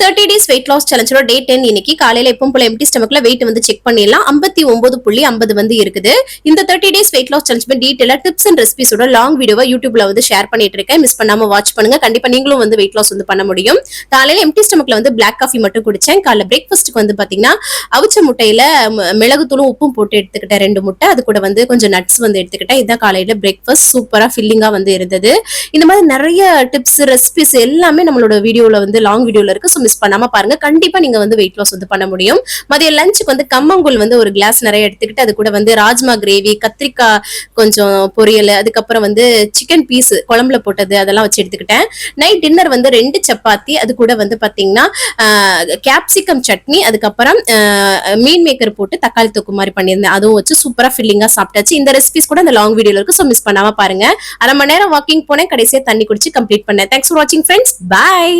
30 days weight loss challenge day 10 இன்னைக்கு காலையில எப்பவும் போல எம்டி ஸ்டமக்ல weight வந்து செக் பண்ணிடலாம். 59.50 வந்து இருக்குது. இந்த 30 days weight loss challenge டீடைலா டிப்ஸ் அண்ட் ரெசிபிஸோட லாங் வீடியோவை யூடியூப்ல வந்து ஷேர் பண்ணிட்டு இருக்கேன். மிஸ் பண்ணாம வாட்ச் பண்ணுங்க. கண்டிப்பா நீங்களும் வந்து weight loss வந்து பண்ண முடியும். காலையில எம்டி ஸ்டமக்ல வந்து பிளாக் காஃபி மட்டும் குடிச்சேன். காலைல பிரேக்ஃபாஸ்ட்க்கு வந்து பாத்தீங்கன்னா அவிச்ச முட்டையில மிளகுத்தூளும் உப்பும் போட்டு எடுத்துக்கிட்டேன் 2 முட்டை. அது கூட வந்து கொஞ்சம் நட்ஸ் வந்து எடுத்துக்கிட்டேன். இதுதான் காலையில பிரேக்ஃபாஸ்ட். சூப்பரா ஃபில்லிங்கா வந்து இருந்தது. இந்த மாதிரி நிறைய டிப்ஸ் ரெசிபிஸ் எல்லாமே நம்மளோட வீடியோல வந்து லாங் வீடியோல இருக்கு. மிஸ் பண்ணாம பாருங்க. கண்டிப்பா நீங்க வந்து வெயிட் லாஸ் வந்து பண்ண முடியும். மதிய லஞ்சுக்கு வந்து கம்மங்கூழ் வந்து ஒரு கிளாஸ் நிறைய எடுத்துக்கிட்டு அது கூட வந்து ராஜ்மா கிரேவி, கத்திரிக்காய் கொஞ்சம் பொரியல், அதுக்கப்புறம் வந்து சிக்கன் பீஸ் குழம்புல போட்டது அதெல்லாம் வச்சு எடுத்துக்கிட்டேன். நைட் டின்னர் வந்து 2 சப்பாத்தி, அது கூட வந்து பாத்தீங்கன்னா கேப்சிகம் சட்னி, அதுக்கப்புறம் மீன் மேக்கர் போட்டு தக்காளி தொக்கு மாதிரி பண்ணியிருந்தேன். அதுவும் வச்சு சூப்பரா ஃபில்லிங்கா சாப்பிட்டாச்சு. இந்த ரெசிபிஸ் கூட அந்த லாங் வீடியோல இருக்கு. மிஸ் பண்ணாம பாருங்க. 1/2 மணி நேரம் வாக்கிங் போனேன். கடைசியா தண்ணி குடிச்சு கம்ப்ளீட் பண்ணேன். தேங்க்ஸ் ஃபார் வாட்சிங் ஃப்ரெண்ட்ஸ். பை.